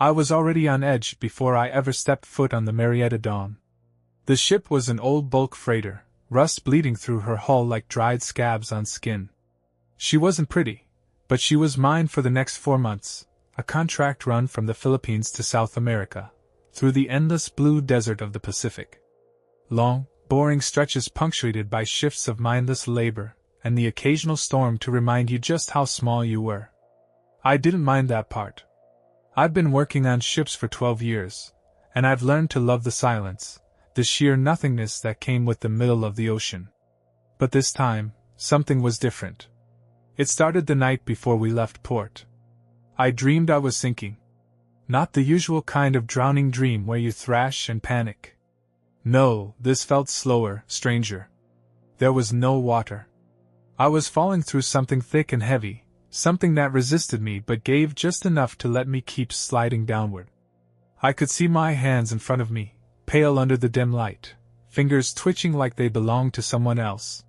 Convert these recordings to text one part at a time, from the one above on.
I was already on edge before I ever stepped foot on the Marietta Dawn. The ship was an old bulk freighter, rust bleeding through her hull like dried scabs on skin. She wasn't pretty, but she was mine for the next 4 months, a contract run from the Philippines to South America, through the endless blue desert of the Pacific. Long, boring stretches punctuated by shifts of mindless labor, and the occasional storm to remind you just how small you were. I didn't mind that part. I've been working on ships for 12 years, and I've learned to love the silence, the sheer nothingness that came with the middle of the ocean. But this time, something was different. It started the night before we left port. I dreamed I was sinking. Not the usual kind of drowning dream where you thrash and panic. No, this felt slower, stranger. There was no water. I was falling through something thick and heavy, something that resisted me but gave just enough to let me keep sliding downward. I could see my hands in front of me, pale under the dim light, fingers twitching like they belonged to someone else.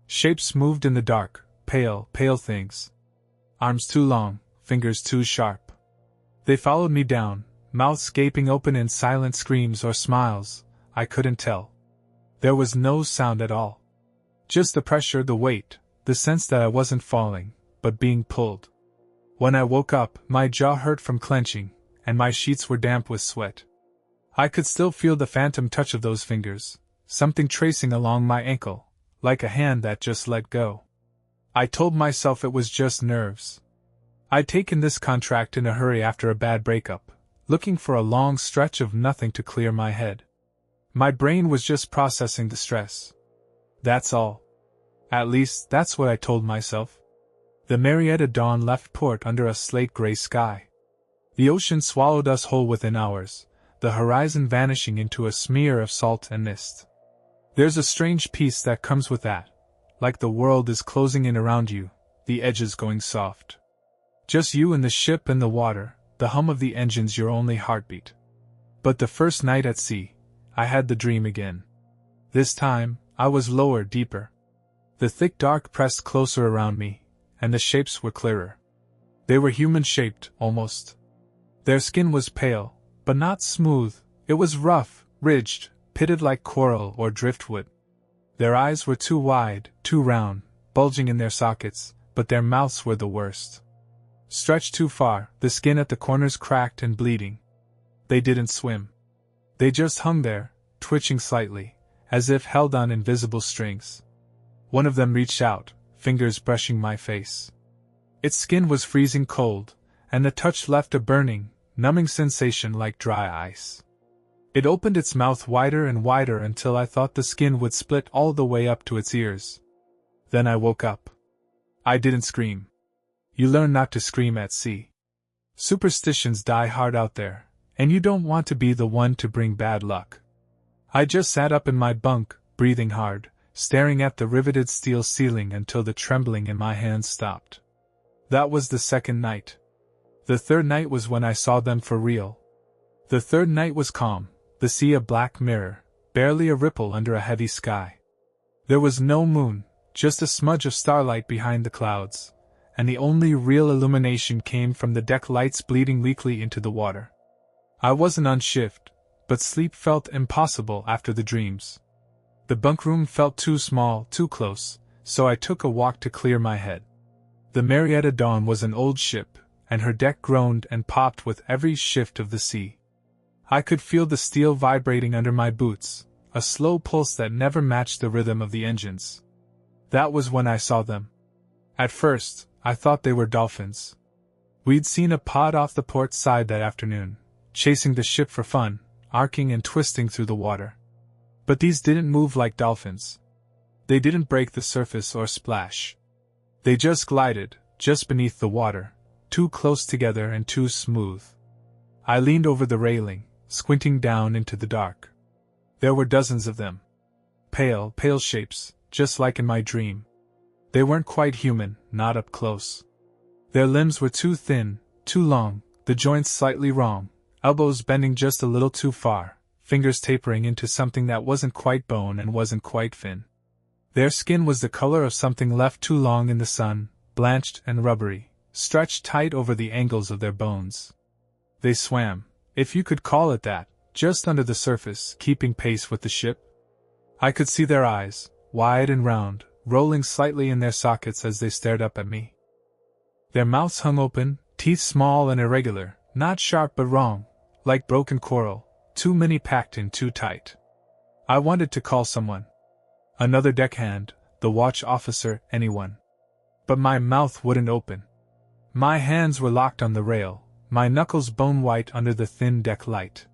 Shapes moved in the dark, pale things. Arms too long, fingers too sharp. They followed me down, mouths gaping open in silent screams or smiles, I couldn't tell. There was no sound at all. Just the pressure, the weight, the sense that I wasn't falling, but being pulled. When I woke up, my jaw hurt from clenching, and my sheets were damp with sweat. I could still feel the phantom touch of those fingers, something tracing along my ankle, like a hand that just let go. I told myself it was just nerves. I'd taken this contract in a hurry after a bad breakup, looking for a long stretch of nothing to clear my head. My brain was just processing the stress. That's all. At least, that's what I told myself. The Marietta Dawn left port under a slate-gray sky. The ocean swallowed us whole within hours, the horizon vanishing into a smear of salt and mist. There's a strange peace that comes with that, like the world is closing in around you, the edges going soft. Just you and the ship and the water, the hum of the engines your only heartbeat. But the first night at sea, I had the dream again. This time, I was lower, deeper. The thick dark pressed closer around me, and the shapes were clearer. They were human-shaped, almost. Their skin was pale, but not smooth. It was rough, ridged, pitted like coral or driftwood. Their eyes were too wide, too round, bulging in their sockets, but their mouths were the worst. Stretched too far, the skin at the corners cracked and bleeding. They didn't swim. They just hung there, twitching slightly, as if held on invisible strings. One of them reached out, fingers brushing my face. Its skin was freezing cold, and the touch left a burning, numbing sensation like dry ice. It opened its mouth wider and wider until I thought the skin would split all the way up to its ears. Then I woke up. I didn't scream. You learn not to scream at sea. Superstitions die hard out there, and you don't want to be the one to bring bad luck. I just sat up in my bunk, breathing hard, staring at the riveted steel ceiling until the trembling in my hands stopped. That was the second night. The third night was when I saw them for real. The third night was calm, the sea a black mirror, barely a ripple under a heavy sky. There was no moon, just a smudge of starlight behind the clouds, and the only real illumination came from the deck lights bleeding weakly into the water. I wasn't on shift, but sleep felt impossible after the dreams. The bunk room felt too small, too close, so I took a walk to clear my head. The Marietta Dawn was an old ship, and her deck groaned and popped with every shift of the sea. I could feel the steel vibrating under my boots, a slow pulse that never matched the rhythm of the engines. That was when I saw them. At first, I thought they were dolphins. We'd seen a pod off the port side that afternoon, chasing the ship for fun, arcing and twisting through the water. But these didn't move like dolphins. They didn't break the surface or splash. They just glided, just beneath the water, too close together and too smooth. I leaned over the railing, squinting down into the dark. There were dozens of them. Pale shapes, just like in my dream. They weren't quite human, not up close. Their limbs were too thin, too long, the joints slightly wrong, elbows bending just a little too far, fingers tapering into something that wasn't quite bone and wasn't quite fin. Their skin was the color of something left too long in the sun, blanched and rubbery, stretched tight over the angles of their bones. They swam, if you could call it that, just under the surface, keeping pace with the ship. I could see their eyes, wide and round, rolling slightly in their sockets as they stared up at me. Their mouths hung open, teeth small and irregular, not sharp but wrong, like broken coral, too many packed in too tight. I wanted to call someone. Another deckhand, the watch officer, anyone. But my mouth wouldn't open. My hands were locked on the rail, my knuckles bone white under the thin deck light.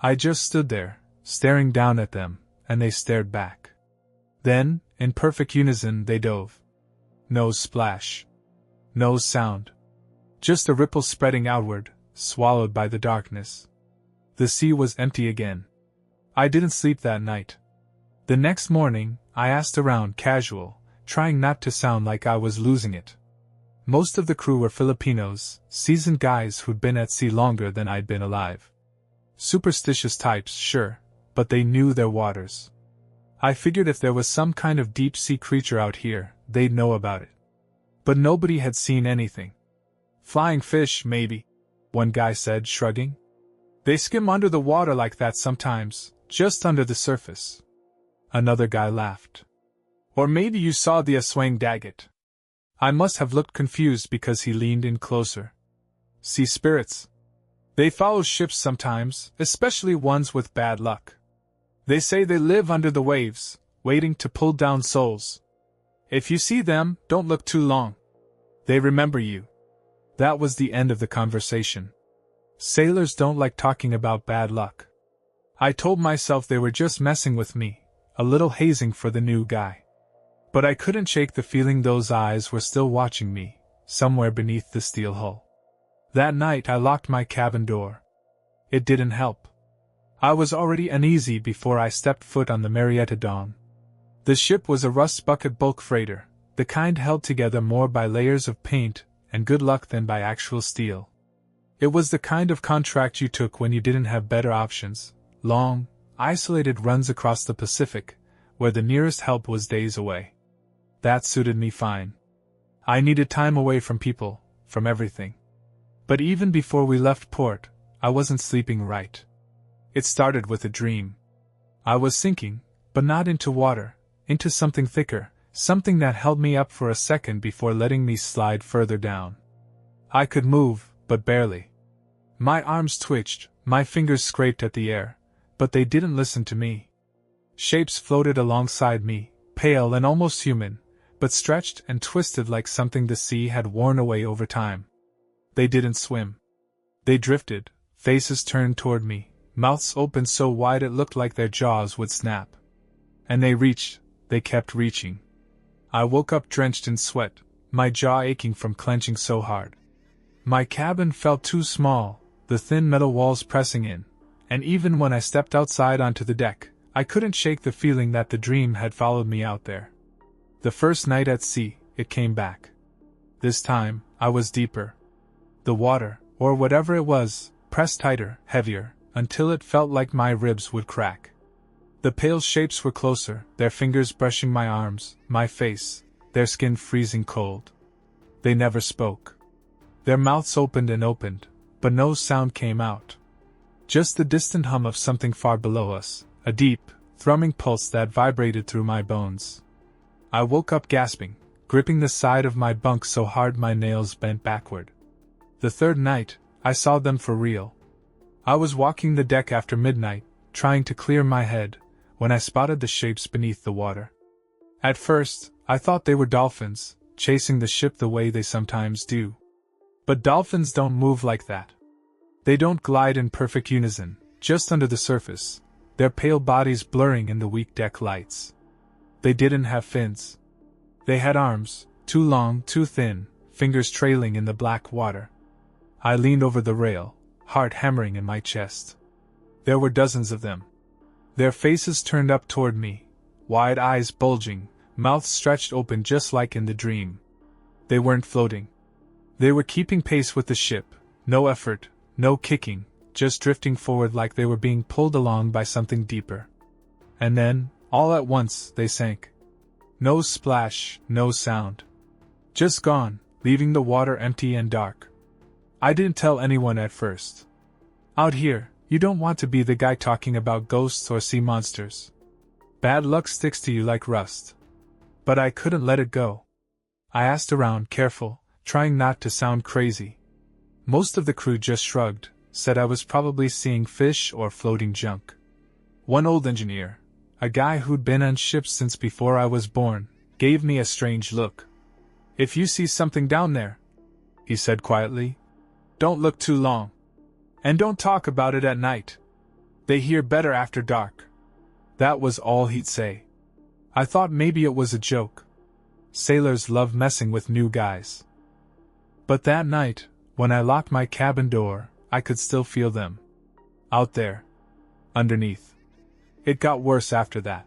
I just stood there, staring down at them, and they stared back. Then, in perfect unison, they dove. No splash. No sound. Just a ripple spreading outward, swallowed by the darkness. The sea was empty again. I didn't sleep that night. The next morning, I asked around, casual, trying not to sound like I was losing it. Most of the crew were Filipinos, seasoned guys who'd been at sea longer than I'd been alive. Superstitious types, sure, but they knew their waters. I figured if there was some kind of deep-sea creature out here, they'd know about it. But nobody had seen anything. Flying fish, maybe, one guy said, shrugging. They skim under the water like that sometimes, just under the surface. Another guy laughed. Or maybe you saw the Aswang Daggett. I must have looked confused because he leaned in closer. Sea spirits. They follow ships sometimes, especially ones with bad luck. They say they live under the waves, waiting to pull down souls. If you see them, don't look too long. They remember you. That was the end of the conversation. Sailors don't like talking about bad luck. I told myself they were just messing with me, a little hazing for the new guy. But I couldn't shake the feeling those eyes were still watching me, somewhere beneath the steel hull. That night I locked my cabin door. It didn't help. I was already uneasy before I stepped foot on the Marietta Dawn. The ship was a rust bucket bulk freighter, the kind held together more by layers of paint and good luck than by actual steel. It was the kind of contract you took when you didn't have better options, long, isolated runs across the Pacific, where the nearest help was days away. That suited me fine. I needed time away from people, from everything. But even before we left port, I wasn't sleeping right. It started with a dream. I was sinking, but not into water, into something thicker, something that held me up for a second before letting me slide further down. I could move, but barely. My arms twitched, my fingers scraped at the air, but they didn't listen to me. Shapes floated alongside me, pale and almost human, but stretched and twisted like something the sea had worn away over time. They didn't swim. They drifted, faces turned toward me, mouths open so wide it looked like their jaws would snap. And they reached, they kept reaching. I woke up drenched in sweat, my jaw aching from clenching so hard. My cabin felt too small, the thin metal walls pressing in, and even when I stepped outside onto the deck, I couldn't shake the feeling that the dream had followed me out there. The first night at sea, it came back. This time, I was deeper. The water, or whatever it was, pressed tighter, heavier, until it felt like my ribs would crack. The pale shapes were closer, their fingers brushing my arms, my face, their skin freezing cold. They never spoke. Their mouths opened and opened, but no sound came out. Just the distant hum of something far below us, a deep, thrumming pulse that vibrated through my bones. I woke up gasping, gripping the side of my bunk so hard my nails bent backward. The third night, I saw them for real. I was walking the deck after midnight, trying to clear my head, when I spotted the shapes beneath the water. At first, I thought they were dolphins, chasing the ship the way they sometimes do. But dolphins don't move like that. They don't glide in perfect unison, just under the surface, their pale bodies blurring in the weak deck lights. They didn't have fins. They had arms, too long, too thin, fingers trailing in the black water. I leaned over the rail, heart hammering in my chest. There were dozens of them. Their faces turned up toward me, wide eyes bulging, mouths stretched open just like in the dream. They weren't floating. They were keeping pace with the ship, no effort, no kicking, just drifting forward like they were being pulled along by something deeper. And then, all at once, they sank. No splash, no sound. Just gone, leaving the water empty and dark. I didn't tell anyone at first. Out here, you don't want to be the guy talking about ghosts or sea monsters. Bad luck sticks to you like rust. But I couldn't let it go. I asked around, careful, trying not to sound crazy. Most of the crew just shrugged, said I was probably seeing fish or floating junk. One old engineer, a guy who'd been on ships since before I was born, gave me a strange look. "If you see something down there," he said quietly, "don't look too long. And don't talk about it at night. They hear better after dark." That was all he'd say. I thought maybe it was a joke. Sailors love messing with new guys. But that night, when I locked my cabin door, I could still feel them. Out there. Underneath. It got worse after that.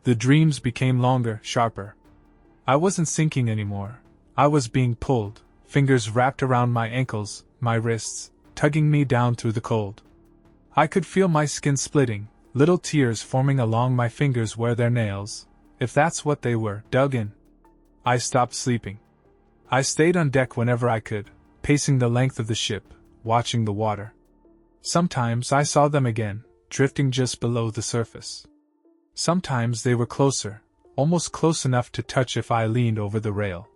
The dreams became longer, sharper. I wasn't sinking anymore. I was being pulled, fingers wrapped around my ankles, my wrists, tugging me down through the cold. I could feel my skin splitting, little tears forming along my fingers where their nails, if that's what they were, dug in. I stopped sleeping. I stayed on deck whenever I could, pacing the length of the ship, watching the water. Sometimes I saw them again, drifting just below the surface. Sometimes they were closer, almost close enough to touch if I leaned over the rail.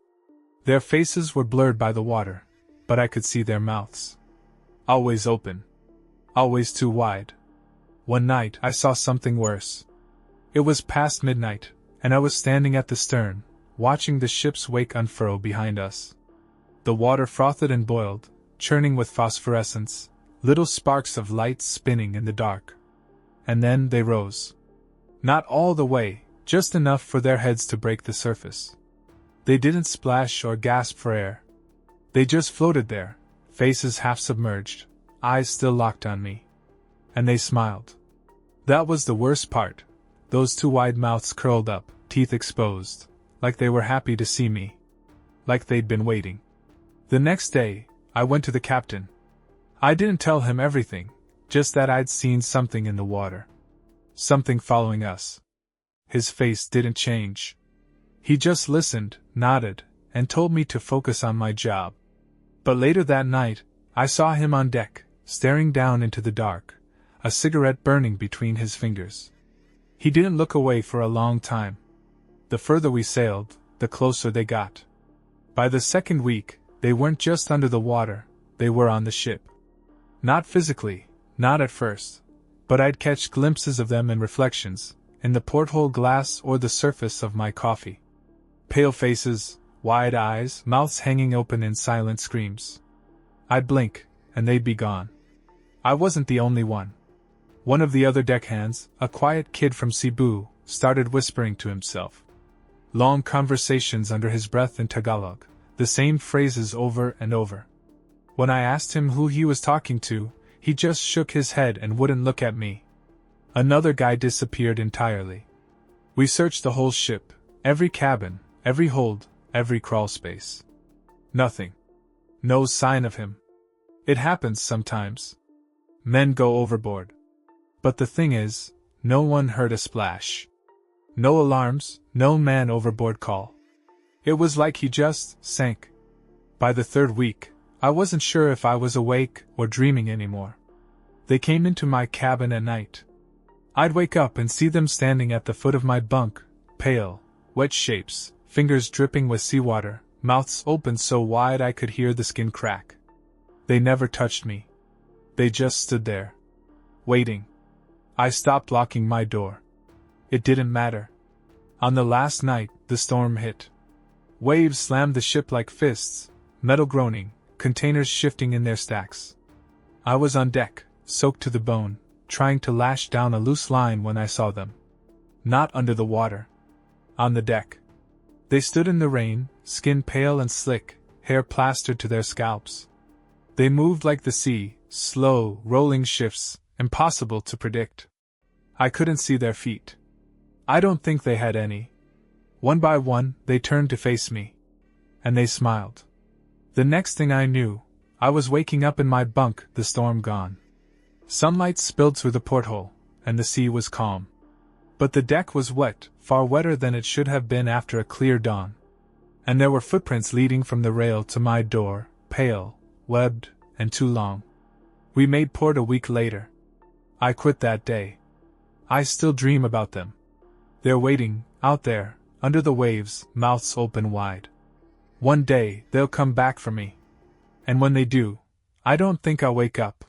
Their faces were blurred by the water, but I could see their mouths. Always open. Always too wide. One night I saw something worse. It was past midnight, and I was standing at the stern, watching the ship's wake unfurl behind us. The water frothed and boiled, churning with phosphorescence, little sparks of light spinning in the dark. And then they rose. Not all the way, just enough for their heads to break the surface. They didn't splash or gasp for air. They just floated there, faces half submerged, eyes still locked on me. And they smiled. That was the worst part. Those two wide mouths curled up, teeth exposed, like they were happy to see me. Like they'd been waiting. The next day, I went to the captain. I didn't tell him everything, just that I'd seen something in the water. Something following us. His face didn't change. He just listened, nodded, and told me to focus on my job. But later that night, I saw him on deck, staring down into the dark, a cigarette burning between his fingers. He didn't look away for a long time. The further we sailed, the closer they got. By the second week, they weren't just under the water, they were on the ship. Not physically, not at first, but I'd catch glimpses of them in reflections, in the porthole glass or the surface of my coffee. Pale faces, wide eyes, mouths hanging open in silent screams. I'd blink, and they'd be gone. I wasn't the only one. One of the other deckhands, a quiet kid from Cebu, started whispering to himself. Long conversations under his breath in Tagalog, the same phrases over and over. When I asked him who he was talking to, he just shook his head and wouldn't look at me. Another guy disappeared entirely. We searched the whole ship, every cabin, every hold, every crawl space. Nothing. No sign of him. It happens sometimes. Men go overboard. But the thing is, no one heard a splash. No alarms, no man overboard call. It was like he just sank. By the third week, I wasn't sure if I was awake or dreaming anymore. They came into my cabin at night. I'd wake up and see them standing at the foot of my bunk, pale, wet shapes, fingers dripping with seawater, mouths open so wide I could hear the skin crack. They never touched me. They just stood there. Waiting. I stopped locking my door. It didn't matter. On the last night, the storm hit. Waves slammed the ship like fists, metal groaning, containers shifting in their stacks. I was on deck, soaked to the bone, trying to lash down a loose line when I saw them. Not under the water. On the deck. They stood in the rain, skin pale and slick, hair plastered to their scalps. They moved like the sea, slow, rolling shifts, impossible to predict. I couldn't see their feet. I don't think they had any. One by one, they turned to face me. And they smiled. The next thing I knew, I was waking up in my bunk, the storm gone. Sunlight spilled through the porthole, and the sea was calm. But the deck was wet, far wetter than it should have been after a clear dawn. And there were footprints leading from the rail to my door, pale, webbed, and too long. We made port a week later. I quit that day. I still dream about them. They're waiting, out there, under the waves, mouths open wide. One day, they'll come back for me. And when they do, I don't think I'll wake up.